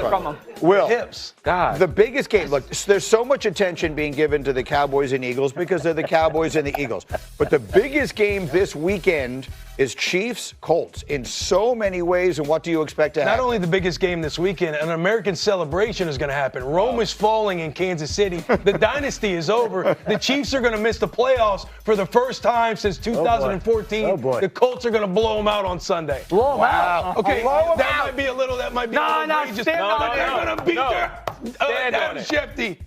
from them. Will, hips. God. The biggest game, look, there's so much attention being given to the Cowboys and Eagles because they're the Cowboys and the Eagles. But the biggest game this weekend is Chiefs-Colts in so many ways, and what do you expect to happen? Not only the biggest game this weekend, an American celebration is going to happen. Rome is falling in Kansas City. The dynasty is over. The Chiefs are going to miss the playoffs for the first time since 2014. Oh, boy. The Colts are going to blow them out on Sunday. Blow them out. Okay, Blow them that out. might be a little outrageous. stand on it. They're going to beat Stand on it. Shefty.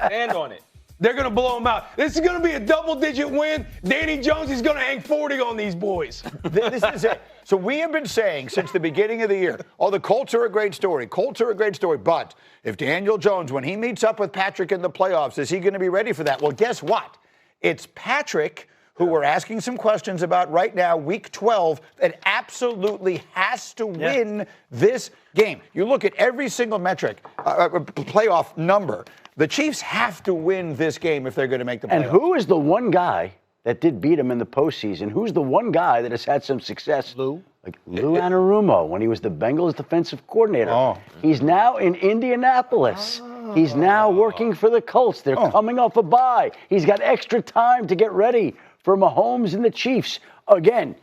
Stand on it. They're going to blow them out. This is going to be a double-digit win. Danny Jones is going to hang 40 on these boys. This is it. So we have been saying since the beginning of the year, the Colts are a great story. Colts are a great story. But if Daniel Jones, when he meets up with Patrick in the playoffs, is he going to be ready for that? Well, guess what? It's Patrick, who we're asking some questions about right now, week 12, that absolutely has to win this game. You look at every single metric, playoff number. The Chiefs have to win this game if they're going to make the playoffs. And who is the one guy that did beat him in the postseason? Who's the one guy that has had some success? Lou Anarumo, when he was the Bengals defensive coordinator. Oh. He's now in Indianapolis. He's now working for the Colts. They're coming off a bye. He's got extra time to get ready for Mahomes and the Chiefs. Again,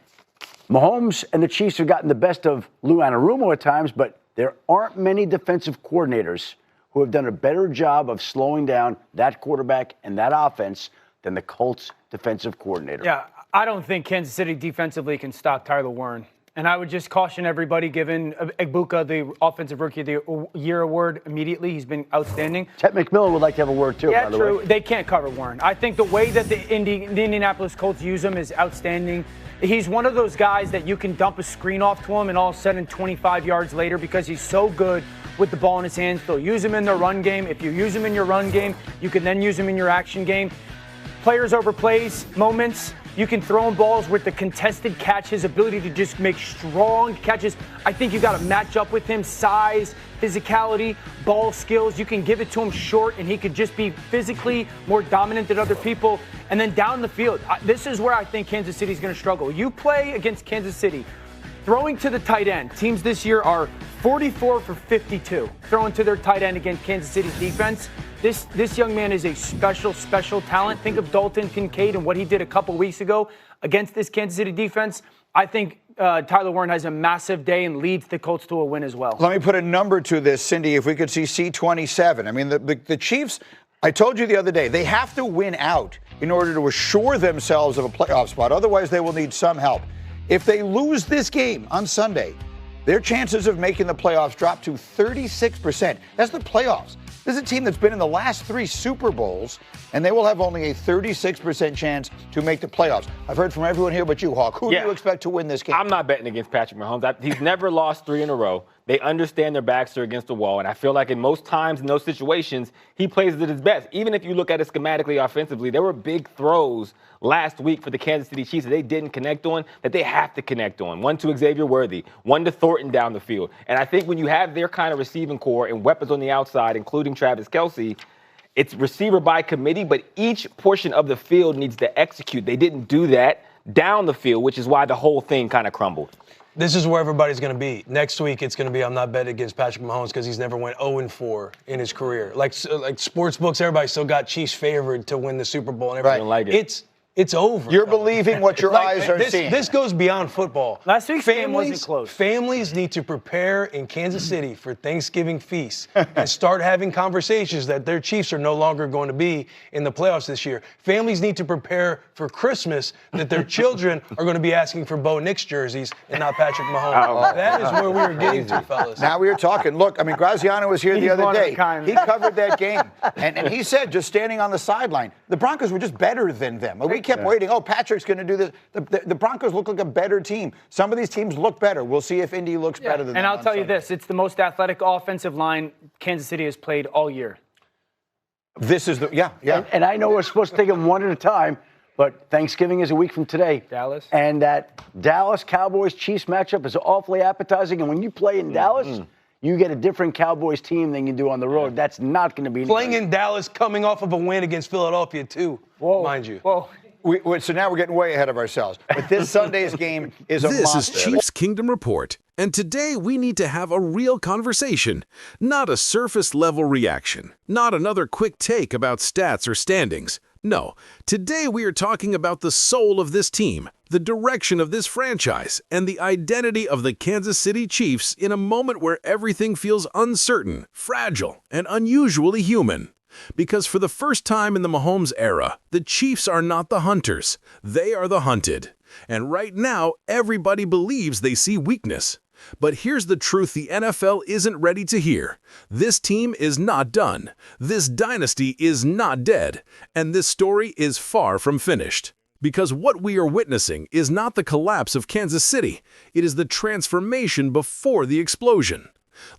Mahomes and the Chiefs have gotten the best of Lou Anarumo at times, but there aren't many defensive coordinators who have done a better job of slowing down that quarterback and that offense than the Colts defensive coordinator. Yeah, I don't think Kansas City defensively can stop Tyler Warren. And I would just caution everybody, giving Egbuka the Offensive Rookie of the Year award immediately. He's been outstanding. Ted McMillan would like to have a word, too, by the way. They can't cover Warren. I think the way that the Indianapolis Colts use him is outstanding. He's one of those guys that you can dump a screen off to him and all of a sudden 25 yards later, because he's so good with the ball in his hands. They'll use him in their run game. If you use him in your run game, you can then use him in your action game. Players over plays, moments. You can throw him balls with the contested catch, his ability to just make strong catches. I think you got to match up with him, size, physicality, ball skills. You can give it to him short, and he could just be physically more dominant than other people. And then down the field, this is where I think Kansas City is going to struggle. You play against Kansas City, throwing to the tight end. Teams this year are 44 for 52 throwing to their tight end against Kansas City's defense. This young man is a special talent. Think of Dalton Kincaid and what he did a couple weeks ago against this Kansas City defense. I think Tyler Warren has a massive day and leads the Colts to a win as well. Let me put a number to this, Cindy, if we could see C27. I mean, the Chiefs, I told you the other day, they have to win out in order to assure themselves of a playoff spot. Otherwise, they will need some help. If they lose this game on Sunday, their chances of making the playoffs drop to 36%. That's the playoffs. This is a team that's been in the last 3 Super Bowls, and they will have only a 36% chance to make the playoffs. I've heard from everyone here but you, Hawk. Who do you expect to win this game? I'm not betting against Patrick Mahomes. He's never lost 3 in a row. They understand their backs are against the wall, and I feel like in most times in those situations, he plays at his best. Even if you look at it schematically offensively, there were big throws last week for the Kansas City Chiefs that they didn't connect on, that they have to connect on. One to Xavier Worthy, one to Thornton down the field. And I think when you have their kind of receiving core and weapons on the outside, including Travis Kelce, it's receiver by committee, but each portion of the field needs to execute. They didn't do that down the field, which is why the whole thing kind of crumbled. This is where everybody's going to be. Next week, it's going to be I'm not betting against Patrick Mahomes because he's never went 0-4 in his career. Like sports books, everybody still got Chiefs favored to win the Super Bowl and everything. Right. Like It's over. You're believing what your eyes are seeing. This goes beyond football. Last week's game wasn't close. Families need to prepare in Kansas City for Thanksgiving feasts and start having conversations that their Chiefs are no longer going to be in the playoffs this year. Families need to prepare for Christmas that their children are going to be asking for Bo Nix jerseys and not Patrick Mahomes. That is where we are getting to, fellas. Now we are talking. Look, I mean, Graziano was here the other day. He covered that game. And he said, just standing on the sideline, the Broncos were just better than them. We kept waiting. Oh, Patrick's going to do this. The Broncos look like a better team. Some of these teams look better. We'll see if Indy looks better than them. And I'll tell you this. It's the most athletic offensive line Kansas City has played all year. This is the, yeah. And I know we're supposed to take them one at a time, but Thanksgiving is a week from today. Dallas. And that Dallas Cowboys-Chiefs matchup is awfully appetizing. And when you play in Dallas, you get a different Cowboys team than you do on the road. That's not going to be playing in Dallas, coming off of a win against Philadelphia, too, mind you. Whoa. So now we're getting way ahead of ourselves. But this Sunday's game is a This monster. is Chiefs Kingdom Report, and today we need to have a real conversation, not a surface-level reaction, not another quick take about stats or standings. No, today we are talking about the soul of this team, the direction of this franchise, and the identity of the Kansas City Chiefs in a moment where everything feels uncertain, fragile, and unusually human. Because for the first time in the Mahomes era, the Chiefs are not the hunters, they are the hunted. And right now, everybody believes they see weakness. But here's the truth the NFL isn't ready to hear. This team is not done. This dynasty is not dead. And this story is far from finished. Because what we are witnessing is not the collapse of Kansas City. It is the transformation before the explosion.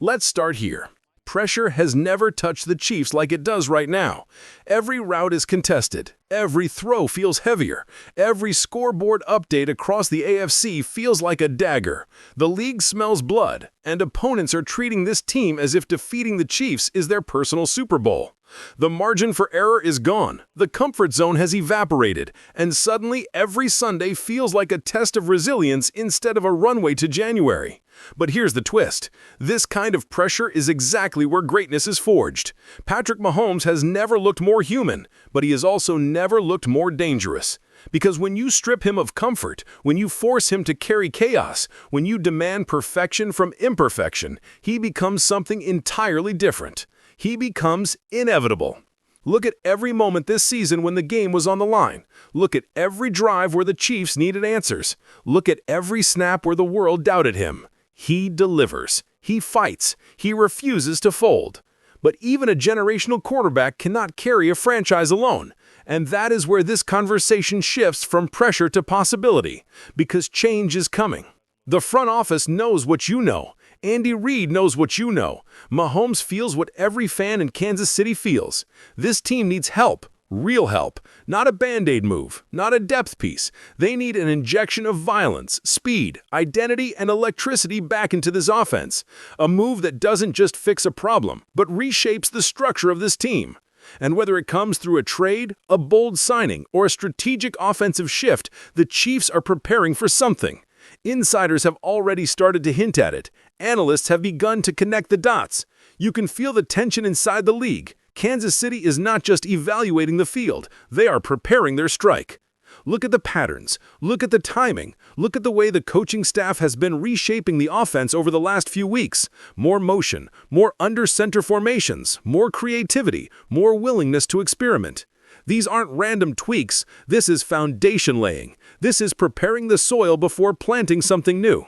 Let's start here. Pressure has never touched the Chiefs like it does right now. Every route is contested. Every throw feels heavier. Every scoreboard update across the AFC feels like a dagger. The league smells blood, and opponents are treating this team as if defeating the Chiefs is their personal Super Bowl. The margin for error is gone. The comfort zone has evaporated, and suddenly every Sunday feels like a test of resilience instead of a runway to January. But here's the twist. This kind of pressure is exactly where greatness is forged. Patrick Mahomes has never looked more human, but he has also never looked more dangerous. Because when you strip him of comfort, when you force him to carry chaos, when you demand perfection from imperfection, he becomes something entirely different. He becomes inevitable. Look at every moment this season when the game was on the line. Look at every drive where the Chiefs needed answers. Look at every snap where the world doubted him. He delivers. He fights. He refuses to fold. But even a generational quarterback cannot carry a franchise alone. And that is where this conversation shifts from pressure to possibility, because change is coming. The front office knows what you know. Andy Reid knows what you know. Mahomes feels what every fan in Kansas City feels. This team needs help. Real help. Not a Band-Aid move. Not a depth piece. They need an injection of violence, speed, identity, and electricity back into this offense. A move that doesn't just fix a problem, but reshapes the structure of this team. And whether it comes through a trade, a bold signing, or a strategic offensive shift, the Chiefs are preparing for something. Insiders have already started to hint at it. Analysts have begun to connect the dots. You can feel the tension inside the league. Kansas City is not just evaluating the field, they are preparing their strike. Look at the patterns. Look at the timing. Look at the way the coaching staff has been reshaping the offense over the last few weeks. More motion, more under-center formations, more creativity, more willingness to experiment. These aren't random tweaks. This is foundation laying. This is preparing the soil before planting something new.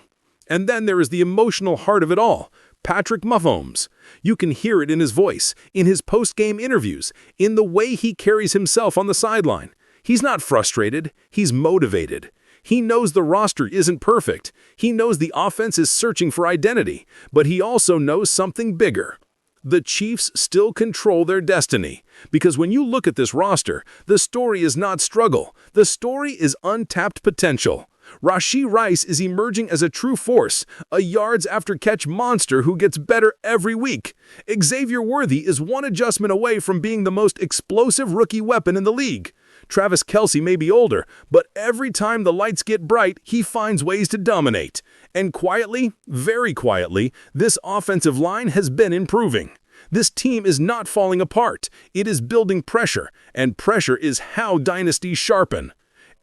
And then there is the emotional heart of it all. Patrick Mahomes. You can hear it in his voice, in his post-game interviews, in the way he carries himself on the sideline. He's not frustrated, he's motivated. He knows the roster isn't perfect. He knows the offense is searching for identity, but he also knows something bigger. The Chiefs still control their destiny, because when you look at this roster, the story is not struggle. The story is untapped potential. Rashee Rice is emerging as a true force, a yards-after-catch monster who gets better every week. Xavier Worthy is one adjustment away from being the most explosive rookie weapon in the league. Travis Kelce may be older, but every time the lights get bright, he finds ways to dominate. And quietly, very quietly, this offensive line has been improving. This team is not falling apart. It is building pressure, and pressure is how dynasties sharpen.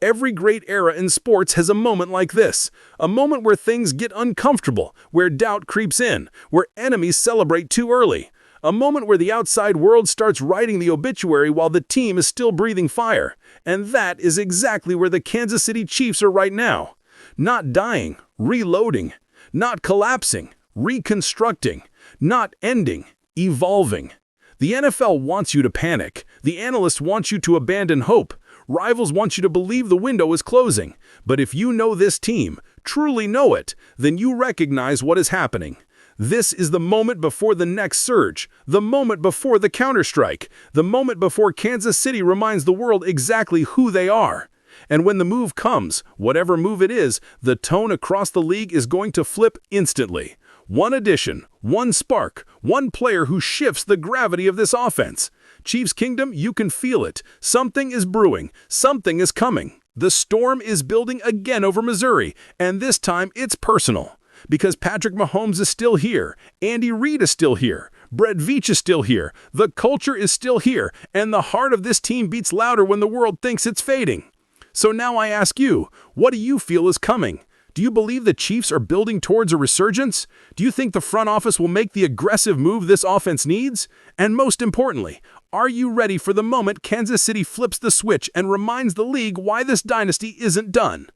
Every great era in sports has a moment like this, a moment where things get uncomfortable, where doubt creeps in, where enemies celebrate too early, a moment where the outside world starts writing the obituary while the team is still breathing fire. And that is exactly where the Kansas City Chiefs are right now. Not dying, reloading, not collapsing, reconstructing, not ending, evolving. The NFL wants you to panic. The analysts want you to abandon hope. Rivals want you to believe the window is closing. But if you know this team, truly know it, then you recognize what is happening. This is the moment before the next surge, the moment before the counterstrike, the moment before Kansas City reminds the world exactly who they are. And when the move comes, whatever move it is, the tone across the league is going to flip instantly. One addition, one spark, one player who shifts the gravity of this offense. Chiefs Kingdom, you can feel it. Something is brewing. Something is coming. The storm is building again over Missouri, and this time it's personal. Because Patrick Mahomes is still here, Andy Reid is still here, Brett Veach is still here, the culture is still here, and the heart of this team beats louder when the world thinks it's fading. So now I ask you, what do you feel is coming? Do you believe the Chiefs are building towards a resurgence? Do you think the front office will make the aggressive move this offense needs? And most importantly, are you ready for the moment Kansas City flips the switch and reminds the league why this dynasty isn't done?